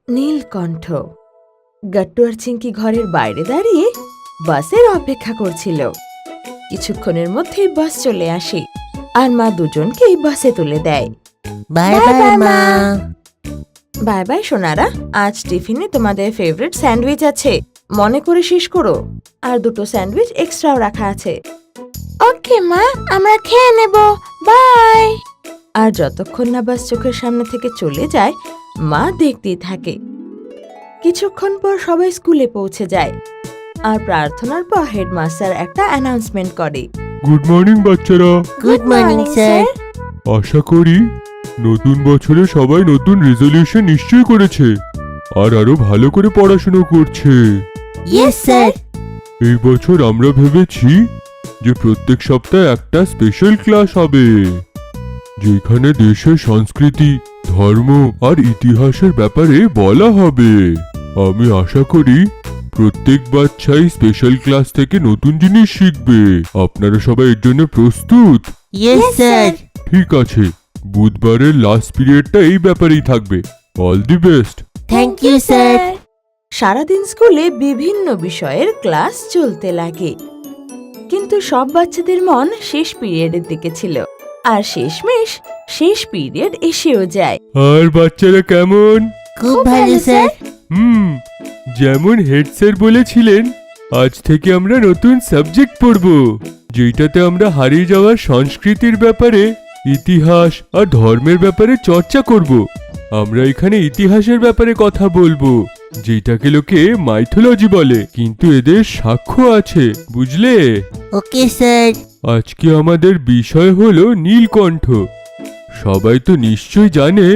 নীলকণ্ঠ। গাট্টু আর চিঙ্কি ঘরের বাইরে দাঁড়িয়ে বাসের অপেক্ষা করছিল। কিছুক্ষণের মধ্যেই বাস চলে আসে আর মা দুজনকেই বাসে তুলে দেয়। বাই বাই মা। বাই বাই সোনারা, আজ টিফিনে তোমাদের ফেভারিট স্যান্ডউইচ আছে, মনে করে শেষ করো। আর দুটো স্যান্ডউইচ এক্সট্রাও রাখা আছে। ওকে মা, আমরা খেয়ে নেব, বাই। আর যতক্ষণ না বাস চোখের সামনে থেকে চলে যায় মা দেখতেই থাকে। কিছুক্ষণ পর সবাই স্কুলে পৌঁছে যায় আর প্রার্থনার পর হেডমাস্টার একটা অ্যানাউন্সমেন্ট করে। গুড মর্নিং বাচ্চারা। Good morning sir. আশা করি নতুন বছরে সবাই নতুন রেজলিউশন নিশ্চয় করেছে আর আরো ভালো করে পড়াশোনা করছে। Yes sir. এই বছর আমরা ভেবেছি যে প্রত্যেক সপ্তাহে একটা স্পেশাল ক্লাস হবে, যেখানে দেশের সংস্কৃতি, ধর্ম আর ইতিহাসের ব্যাপারে বলা হবে। আমি আশা করি প্রত্যেক বাচ্চাই স্পেশাল ক্লাস থেকে নতুন জিনিস শিখবে। আপনারা সবাই এর জন্য প্রস্তুত? Yes sir. ঠিক আছে, বুধবারের লাস্ট পিরিয়ডটা এই ব্যাপারেই থাকবে। All the best. Thank you sir. সারাদিন স্কুলে বিভিন্ন বিষয়ের ক্লাস চলতে লাগে, কিন্তু সব বাচ্চাদের মন শেষ পিরিয়ডের দিকে ছিল। আর শেষমেশ শেষ পিরিয়ড এসেও যায়। আর বাচ্চারা কেমন? খুব ভালো স্যার। যেমন হেড স্যার বলেছিলেন, আজ থেকে আমরা নতুন সাবজেক্ট পড়ব, যেটাতে আমরা হারিয়ে যাওয়ার সংস্কৃতির ব্যাপারে, ইতিহাস আর ধর্মের ব্যাপারে চর্চা করব। আমরা এখানে ইতিহাসের ব্যাপারে কথা বলবো, যেটাকে লোকে মাইথোলজি বলে, কিন্তু এদের সাক্ষ্য আছে, বুঝলে? Okay sir. আজকে আমাদের বিষয় হলো নীলকণ্ঠ। সবাই তো নিশ্চয় জানে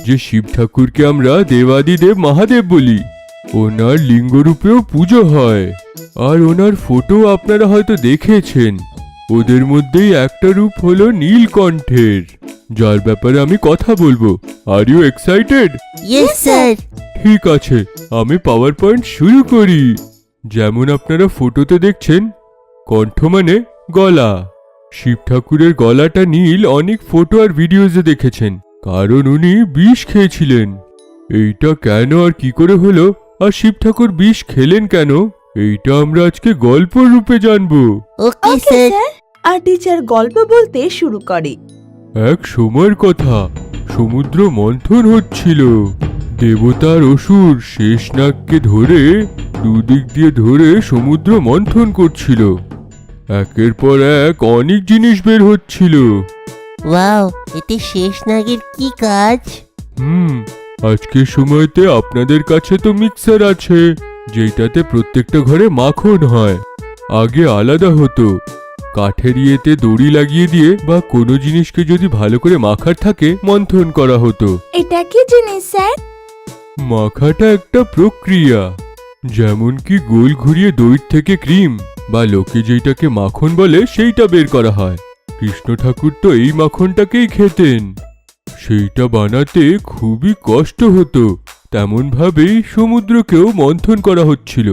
যে শিব ঠাকুরকে আমরা দেবাদিদেব মহাদেব বলি। ওনার লিঙ্গরূপেও পুজো হয় আর ওনার ফটো আপনারা হয়তো দেখেছেন। ওদের মধ্যেই একটা রূপ হলো নীলকণ্ঠের, যার ব্যাপারে আমি কথা বলবো। Are you excited? Yes sir. ঠিক আছে, আমি পাওয়ার পয়েন্ট শুরু করি। যেমন আপনারা ফটোতে দেখছেন, কণ্ঠ মানে গলা। শিব ঠাকুরের গলাটা নীল অনেক ফটো আর ভিডিওতে দেখেছেন, কারণ উনি বিষ খেয়েছিলেন। এইটা কেন আর কি করে হলো, আর শিব ঠাকুর বিষ খেলেন কেন, এইটা আমরা আজকে গল্প রূপে জানবো। Okay sir. আর টিচার গল্প বলতে শুরু করে। এক সময়ের কথা, সমুদ্র মন্থন হচ্ছিল। দেবতার অসুর শেষনাগকে ধরে দুদিক দিয়ে ধরে সমুদ্র মন্থন করছিল। একের পর এক অনেক জিনিস বের হচ্ছিল। ওয়াও, এতে শেষ নাগের কি কাজ? আজকের সময়তে আপনাদের কাছে তো মিক্সার আছে, যেটাতে প্রত্যেকটা ঘরে মাখন হয়। আগে আলাদা হতো, কাঠের ইয়েতে দড়ি লাগিয়ে দিয়ে বা কোনো জিনিসকে যদি ভালো করে মাখার থাকে মন্থন করা হতো। এটা কি জিনিস স্যার? মাখাটা একটা প্রক্রিয়া, যেমন কি গোল ঘুরিয়ে দই থেকে ক্রিম বা লোকে যেটাকে মাখন বলে সেইটা বের করা হয়। কৃষ্ণ ঠাকুর তো এই মাখনটাকেই খেতেন। সেইটা বানাতে খুবই কষ্ট হতো, তেমন ভাবেই সমুদ্রকেও মন্থন করা হচ্ছিল,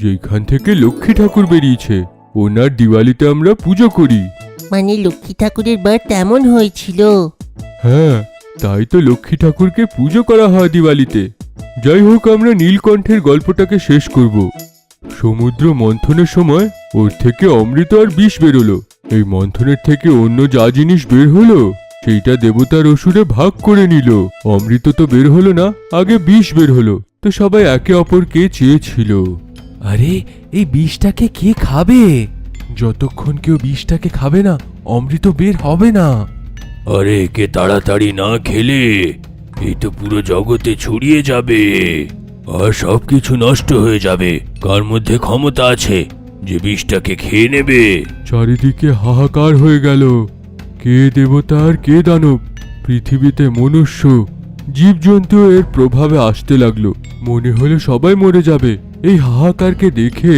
যেখান থেকে লক্ষ্মী ঠাকুর বেরিয়েছে। ওনার দিওয়ালিতে আমরা পুজো করি। মানে লক্ষ্মী ঠাকুরের বার তেমন হয়েছিল? হ্যাঁ, তাই তো লক্ষ্মী ঠাকুরকে পুজো করা হয় দিওয়ালিতে। যাই হোক, আমরা নীলকণ্ঠের গল্পটাকে শেষ করব। সমুদ্র মন্থনের সময় ওর থেকে অমৃত আর বিষ বেরোলো। এই মন্থনের থেকে অন্য যা জিনিস বের হলো সেইটা দেবতার অসুরে ভাগ করে নিল। অমৃত তো বের হলো না, আগে বিষ বের হলো। তো সবাই একে অপরকে চেয়েছিল, আরে এই বিষটাকে কে খাবে? যতক্ষণ কেউ বিষটাকে খাবে না অমৃত বের হবে না। আরে কে তাড়াতাড়ি না খেলে এই তো পুরো জগতে ছড়িয়ে যাবে আর সবকিছু নষ্ট হয়ে যাবে। কার মধ্যে ক্ষমতা আছে যে বিষটাকে খেয়ে নেবে? চারিদিকে হাহাকার হয়ে গেল। কে দেবতা আর কে দানব? পৃথিবীতে মনুষ্য, জীবজন্তু এর প্রভাবে আসতে লাগলো। মনে হলো সবাই মরে যাবে। এই হাহাকারকে দেখে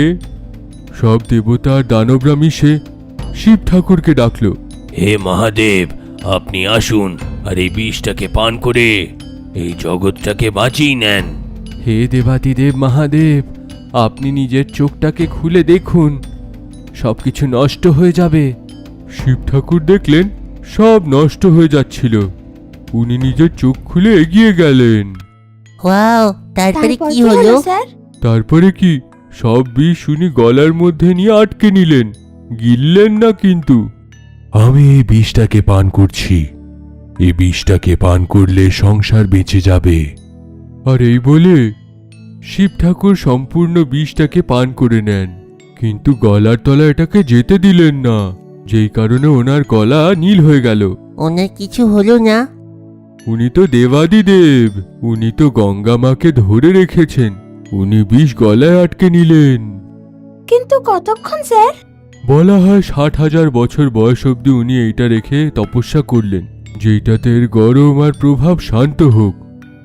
সব দেবতা আর দানবরা মিশে শিব ঠাকুরকে ডাকলো। হে মহাদেব, আপনি আসুন আর এই বিষটাকে পান করে এই জগৎটাকে বাঁচিয়ে নেন। হে দেবাদিদেব মহাদেব, আপনি নিজের চোখটাকে খুলে দেখুন, সবকিছু নষ্ট হয়ে যাবে। শিব ঠাকুর দেখলেন সব নষ্ট হয়ে যাচ্ছিল। উনি নিজের চোখ খুলে এগিয়ে গেলেন। ওয়াও, তারপরে তারপর কি হলো? স্যার? তারপরে কি সব বিষ উনি গলার মধ্যে নিয়ে আটকে নিলেন, গিললেন না কিন্তু। আমি এই বিষটাকে পান করছি। এই বিষটাকে পান করলে সংসার বেঁচে যাবে। আর এই বলে শিব ঠাকুর সম্পূর্ণ বিষটাকে পান করে নেন, কিন্তু গলার তলা এটাকে যেতে দিলেন না, যেই কারণে ওনার গলা নীল হয়ে গেল। ওনার কিছু হলো না? উনি তো দেবাদিদেব, উনি তো গঙ্গা মাকে ধরে রেখেছেন, উনি বিষ গলায় আটকে নিলেন। কিন্তু কতক্ষণ স্যার? বলা হয় 60,000 বছর বয়স অবধি উনি এইটা রেখে তপস্যা করলেন, যেইটাতে এর গরম আর প্রভাব শান্ত হোক,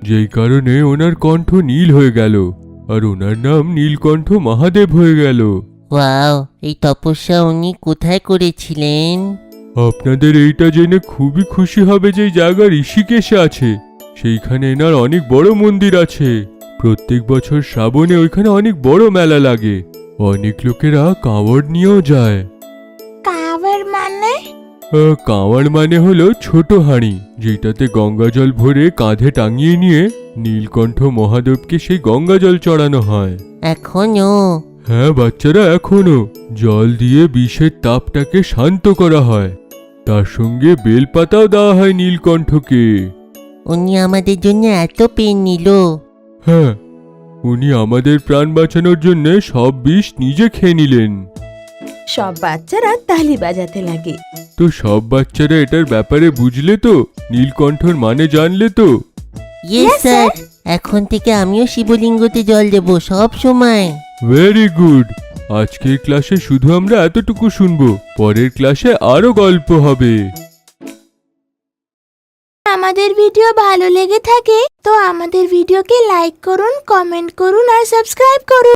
যেই কারণে ওনার কণ্ঠ নীল হয়ে গেল, আর ওনার নাম নীলকণ্ঠ মহাদেব হয়ে গেল। ওয়াও, এই তপস্যা উনি কোথায় করেছিলেন? আপনাদের এইটা জেনে খুবই খুশি হবে যে এই জায়গা ঋষিকেশে আছে। সেইখানে এনার অনেক বড় মন্দির আছে। প্রত্যেক বছর শ্রাবণে ওইখানে অনেক বড় মেলা লাগে, অনেক লোকেরা কাঁওয়াড় নিয়েও যায়। কাবার মানে? কাঁওয়াড় মানে হলো ছোট হাঁড়ি, যেটাতে গঙ্গা জল ভরে কাঁধে টাঙিয়ে নিয়ে নীলকণ্ঠ মহাদেবকে সেই গঙ্গা জল চড়ানো হয়। এখনো? হ্যাঁ বাচ্চারা, এখনো জল দিয়ে বিষের তাপটাকে শান্ত করা হয়, তার সঙ্গে বেলপাতাও দেওয়া হয় নীলকণ্ঠকে। উনি আমাদের জন্য এত পেন নিল? হ্যাঁ, উনি আমাদের প্রাণ বাঁচানোর জন্য সব বিষ নিজে খেয়ে নিলেন। সব বাচ্চারা তালি বাজাতে লাগে। তো সব বাচ্চারা এটার ব্যাপারে বুঝলে তো? নীলকণ্ঠর মানে জানলে তো? ইয়েস স্যার, এখন থেকে আমিও শিবলিঙ্গতে জল দেব সব সময়। Very good. আজকের ক্লাসে শুধু আমরা এতটুকু শুনবো, পরের ক্লাসে আরো গল্প হবে। আমাদের ভিডিও ভালো লেগে থাকে তো আমাদের ভিডিওকে লাইক করুন, কমেন্ট করুন আর সাবস্ক্রাইব করুন।